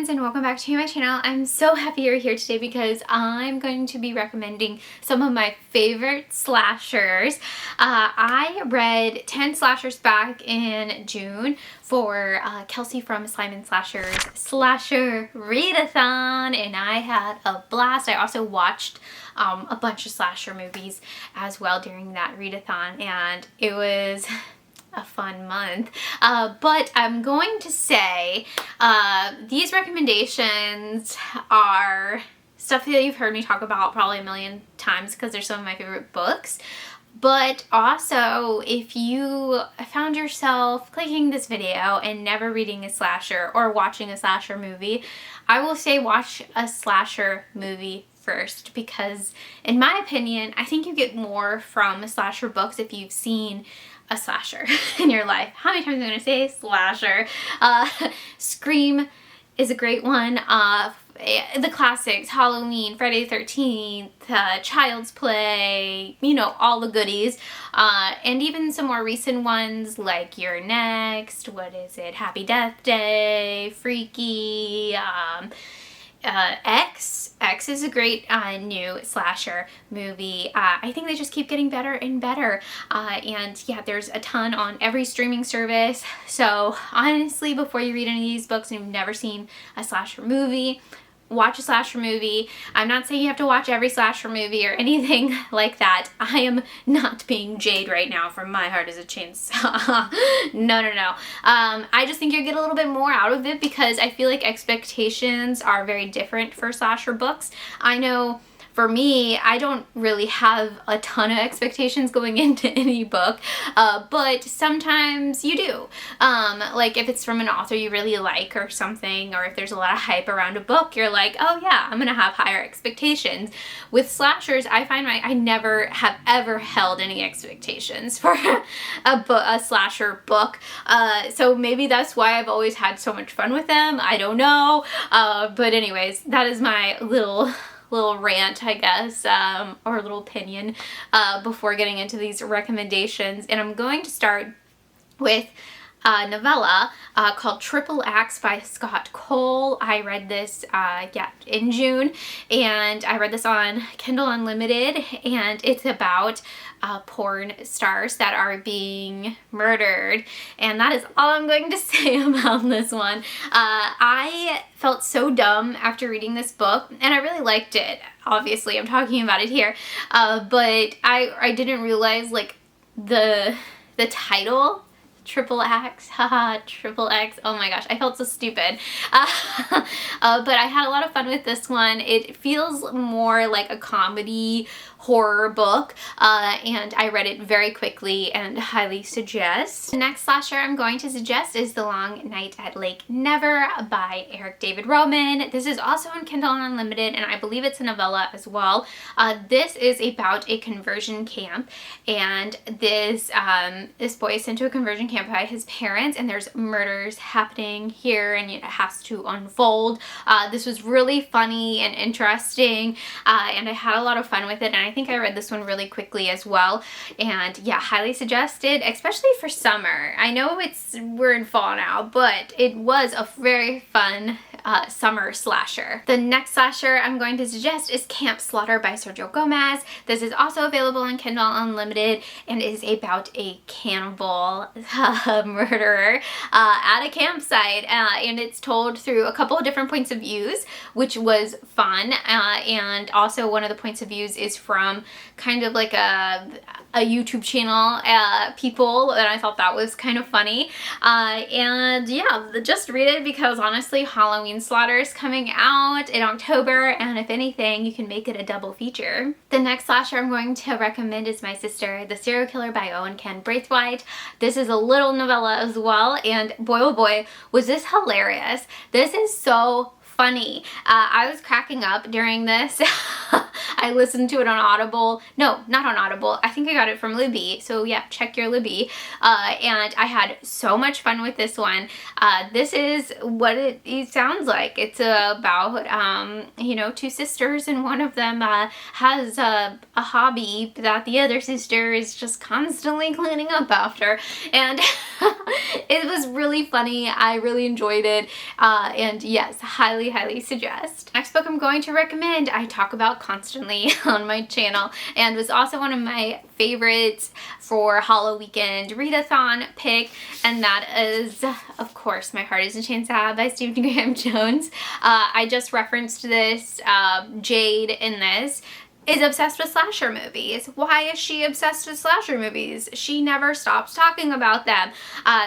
friends, and welcome back to my channel. I'm so happy you're here today because I'm going to be recommending some of my favorite slashers. I read 10 slashers back in June for Kelsey from Slime and Slashers Slasher Readathon, and I had a blast. I also watched a bunch of slasher movies as well during that readathon, and it was a fun month. But I'm going to say these recommendations are stuff that you've heard me talk about probably a million times because they're some of my favorite books. But also, if you found yourself clicking this video and never reading a slasher or watching a slasher movie, I will say watch a slasher movie first, because in my opinion, I think you get more from slasher books if you've seen a slasher in your life. How many times am I going to say slasher? Scream is a great one. The classics, Halloween, Friday the 13th, Child's Play, you know, all the goodies. And even some more recent ones like You're Next, what is it, Happy Death Day, Freaky, X is a great new slasher movie. I think they just keep getting better and better. And yeah, there's a ton on every streaming service. So honestly, before you read any of these books and you've never seen a slasher movie, watch a slasher movie. I'm not saying you have to watch every slasher movie or anything like that. I am not being Jade right now from My Heart is a Chainsaw. No. I just think you'll get a little bit more out of it because I feel like expectations are very different for slasher books. I know for me, I don't really have a ton of expectations going into any book, but sometimes you do. Like if it's from an author you really like or something, or if there's a lot of hype around a book, you're like, oh yeah, I'm gonna have higher expectations. With slashers, I find I never have ever held any expectations for a slasher book. So maybe that's why I've always had so much fun with them. I don't know. But anyways, that is my little rant, I guess, or a little opinion before getting into these recommendations. And I'm going to start with a novella called Triple Axe by Scott Cole. I read this in June, and I read this on Kindle Unlimited, and it's about porn stars that are being murdered, and that is all I'm going to say about this one. I felt so dumb after reading this book, and I really liked it. Obviously, I'm talking about it here, but I didn't realize like the title. Triple X, haha, Triple X, oh my gosh, I felt so stupid. But I had a lot of fun with this one. It feels more like a comedy horror book, and I read it very quickly and highly suggest. The next slasher I'm going to suggest is The Long Night at Lake Never by Eric David Roman. This is also on Kindle Unlimited, and I believe it's a novella as well. This is about a conversion camp, and this boy is sent to a conversion camp by his parents, and there's murders happening here, and it has to unfold. This was really funny and interesting, and I had a lot of fun with it, and I think I read this one really quickly as well. And yeah, highly suggested, especially for summer. I know we're in fall now, but it was a very fun summer slasher. The next slasher I'm going to suggest is Camp Slaughter by Sergio Gomez. This is also available on Kindle Unlimited and is about a cannibal murderer at a campsite, and it's told through a couple of different points of views, which was fun, and also one of the points of views is from kind of like a YouTube channel people, and I thought that was kind of funny. And yeah, just read it because honestly Halloween Slaughter is coming out in October, and if anything you can make it a double feature. The next slasher I'm going to recommend is My Sister, the Serial Killer by Owen Ken Braithwaite. This is a little novella as well, and boy oh boy was this hilarious. This is so funny. I was cracking up during this. I I listened to it on Audible. No, not on Audible. I think I got it from Libby. So yeah, check your Libby. And I had so much fun with this one. This is what it sounds like. It's about, you know, two sisters, and one of them has a hobby that the other sister is just constantly cleaning up after. And it was really funny. I really enjoyed it. And yes, highly, highly suggest. Next book I'm going to recommend, I talk about constantly on my channel, and was also one of my favorites for HALLOWEEKEND readathon pick, and that is, of course, My Heart is a Chainsaw by Stephen Graham Jones. I just referenced this. Jade in this is obsessed with slasher movies. Why is she obsessed with slasher movies? She never stops talking about them.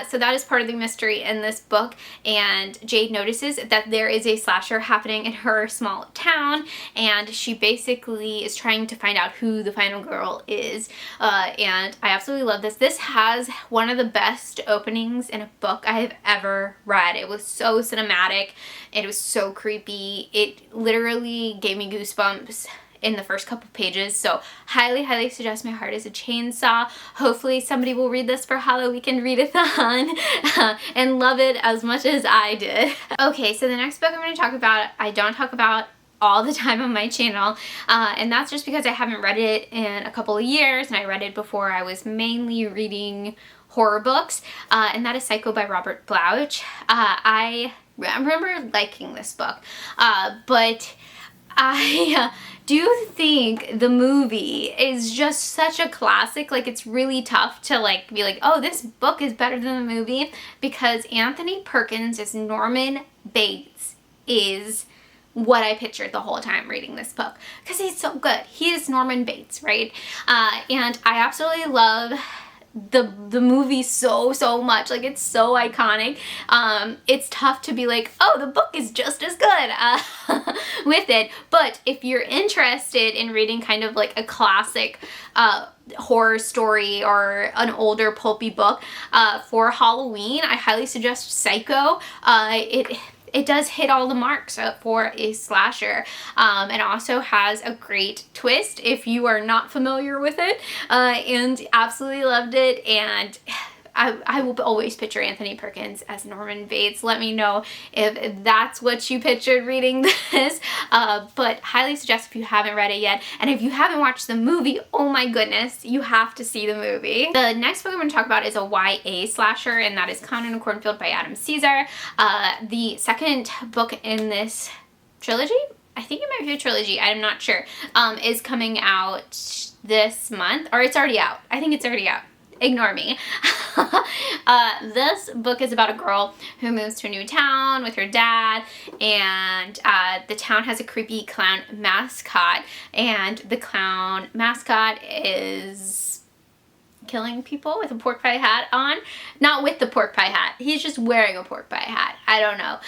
So that is part of the mystery in this book, and Jade notices that there is a slasher happening in her small town, and she basically is trying to find out who the final girl is. And I absolutely love this. This has one of the best openings in a book I have ever read. It was so cinematic. It was so creepy. It literally gave me goosebumps in the first couple pages, so highly, highly suggest My Heart is a Chainsaw. Hopefully somebody will read this for HALLOWEEKEND readathon and love it as much as I did. Okay, so the next book I'm going to talk about, I don't talk about all the time on my channel, and that's just because I haven't read it in a couple of years, and I read it before I was mainly reading horror books, and that is Psycho by Robert Blouch. I remember liking this book, but I do think the movie is just such a classic. Like, it's really tough to like be like, oh, this book is better than the movie, because Anthony Perkins as Norman Bates is what I pictured the whole time reading this book, because he's so good. He is Norman Bates, right? And I absolutely love the movie so much. Like, it's so iconic. It's tough to be like, oh, the book is just as good with it. But if you're interested in reading kind of like a classic horror story or an older pulpy book for Halloween, I highly suggest Psycho. It does hit all the marks for a slasher, and also has a great twist if you are not familiar with it, and absolutely loved it. And I will always picture Anthony Perkins as Norman Bates. Let me know if that's what you pictured reading this, but highly suggest if you haven't read it yet. And if you haven't watched the movie, oh my goodness, you have to see the movie. The next book I'm going to talk about is a YA slasher, and that is Conan and Cornfield by Adam Caesar. The second book in this trilogy, I think it might be a trilogy, I'm not sure, is coming out this month, or it's already out. I think it's already out. Ignore me. This book is about a girl who moves to a new town with her dad, and the town has a creepy clown mascot, and the clown mascot is killing people with a pork pie hat on. Not with the pork pie hat. He's just wearing a pork pie hat. I don't know.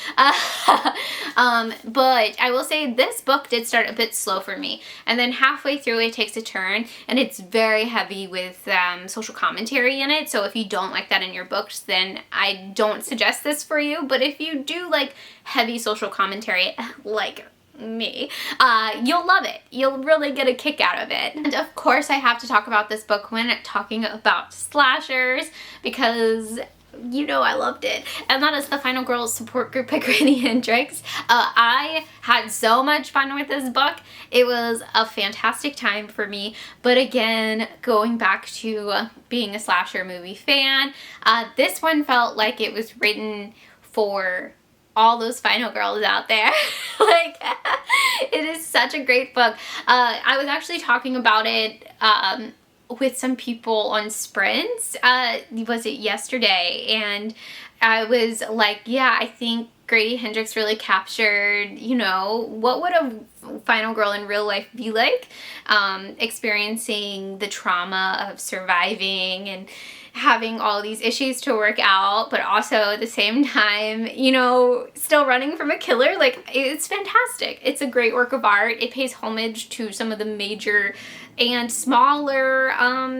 But I will say this book did start a bit slow for me. And then halfway through it takes a turn, and it's very heavy with social commentary in it. So if you don't like that in your books, then I don't suggest this for you. But if you do like heavy social commentary, like me, you'll love it. You'll really get a kick out of it. And of course I have to talk about this book when talking about slashers, because you know I loved it, and that is The Final Girls Support Group by Grady Hendrix. I had so much fun with this book. It was a fantastic time for me, but again, going back to being a slasher movie fan, this one felt like it was written for all those final girls out there. Like, it is such a great book. I was actually talking about it with some people on Sprints, was it yesterday, and I was like, yeah, I think Grady Hendrix really captured, you know, what would a final girl in real life be like, experiencing the trauma of surviving and having all these issues to work out, but also at the same time, you know, still running from a killer. Like, it's fantastic. It's a great work of art. It pays homage to some of the major and smaller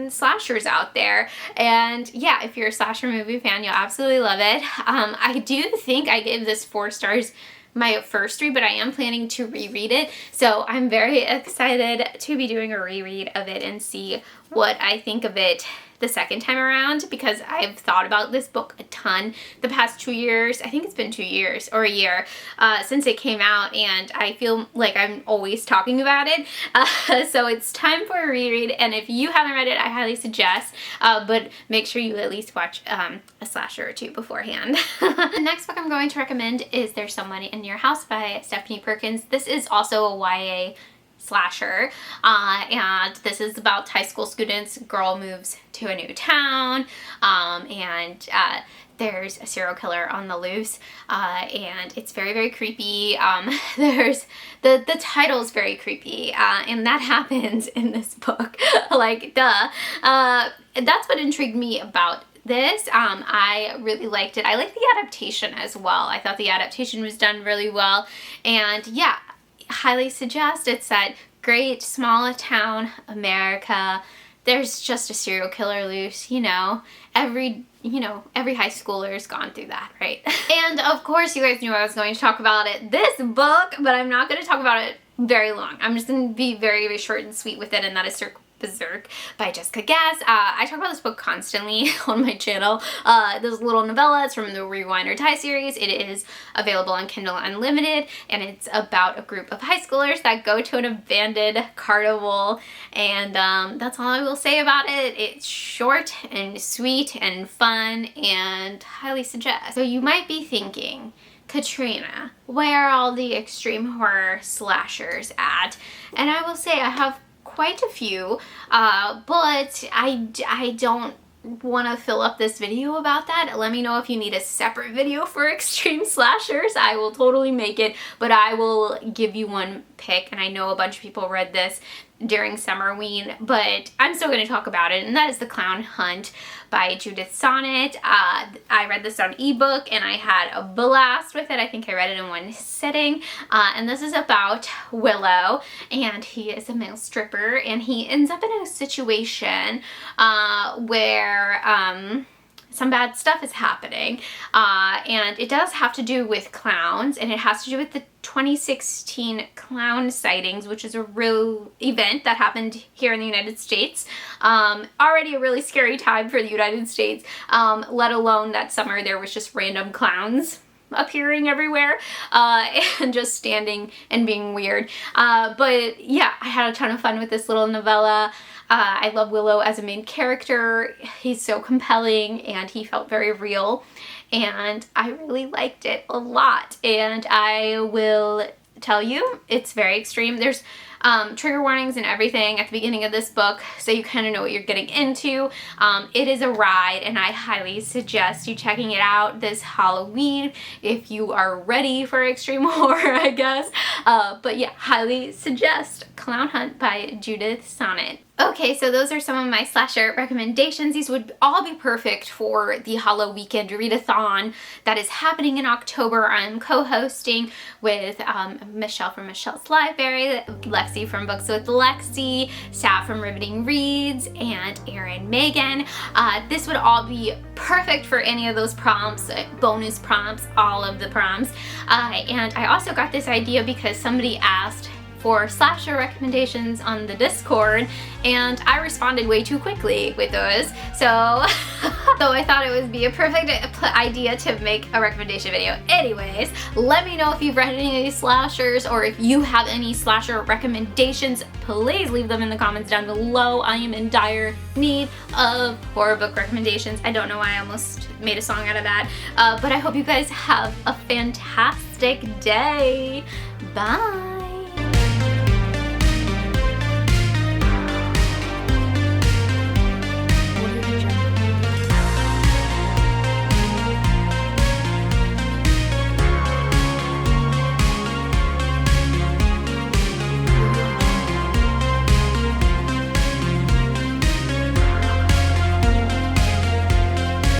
slashers out there. And yeah, if you're a slasher movie fan, you'll absolutely love it. I do think I gave this 4 stars my first read, but I am planning to reread it. So I'm very excited to be doing a reread of it and see what I think of it the second time around, because I've thought about this book a ton the past 2 years. I think it's been 2 years or a year since it came out, and I feel like I'm always talking about it. So it's time for a reread, and if you haven't read it, I highly suggest, but make sure you at least watch a slasher or two beforehand. The next book I'm going to recommend is There's Someone in Your House by Stephanie Perkins. This is also a YA slasher, and this is about high school students. Girl moves to a new town, and there's a serial killer on the loose, and it's very, very creepy. There's the title's very creepy, and that happens in this book. Like, duh. That's what intrigued me about this. I really liked it. I liked the adaptation as well. I thought the adaptation was done really well, and yeah, highly suggest. It's that great small town America. There's just a serial killer loose, you know. Every high schooler's gone through that, right? And of course you guys knew I was going to talk about this book, but I'm not going to talk about it very long. I'm just going to be very, very short and sweet with it, and that is Cirque Berserk by Jessica Gass. I talk about this book constantly on my channel. This little novella, it's from the Rewind or Die series. It is available on Kindle Unlimited, and it's about a group of high schoolers that go to an abandoned carnival, and that's all I will say about it. It's short and sweet and fun, and highly suggest. So you might be thinking, Katrina, where are all the extreme horror slashers at? And I will say I have quite a few, but I don't want to fill up this video about that. Let me know if you need a separate video for extreme slashers. I will totally make it, but I will give you one pick, and I know a bunch of people read this during Summerween, but I'm still going to talk about it, and that is The Clown Hunt by Judith Sonnet. I read this on ebook, and I had a blast with it. I think I read it in one sitting, and this is about Willow, and he is a male stripper, and he ends up in a situation where some bad stuff is happening, and it does have to do with clowns, and it has to do with the 2016 clown sightings, which is a real event that happened here in the United States. Already a really scary time for the United States, let alone that summer there was just random clowns appearing everywhere, and just standing and being weird. But yeah, I had a ton of fun with this little novella. I love Willow as a main character. He's so compelling, and he felt very real, and I really liked it a lot. And I will tell you, it's very extreme. There's trigger warnings and everything at the beginning of this book, so you kind of know what you're getting into. It is a ride, and I highly suggest you checking it out this Halloween if you are ready for extreme horror, I guess. But yeah, highly suggest Clown Hunt by Judith Sonnet. Okay, so those are some of my slasher recommendations. These would all be perfect for the HALLOWEEKEND readathon that is happening in October. I'm co-hosting with Michelle from Michelle's Library, Lexi from Books with Lexi, Saf from Riveting Reads, and Erin Megan. This would all be perfect for any of those prompts, bonus prompts, all of the prompts. And I also got this idea because somebody asked for slasher recommendations on the Discord, and I responded way too quickly with those, so so I thought it would be a perfect idea to make a recommendation video. Anyways, let me know if you've read any of these slashers, or if you have any slasher recommendations. Please leave them in the comments down below. I am in dire need of horror book recommendations. I don't know why I almost made a song out of that, but I hope you guys have a fantastic day. Bye!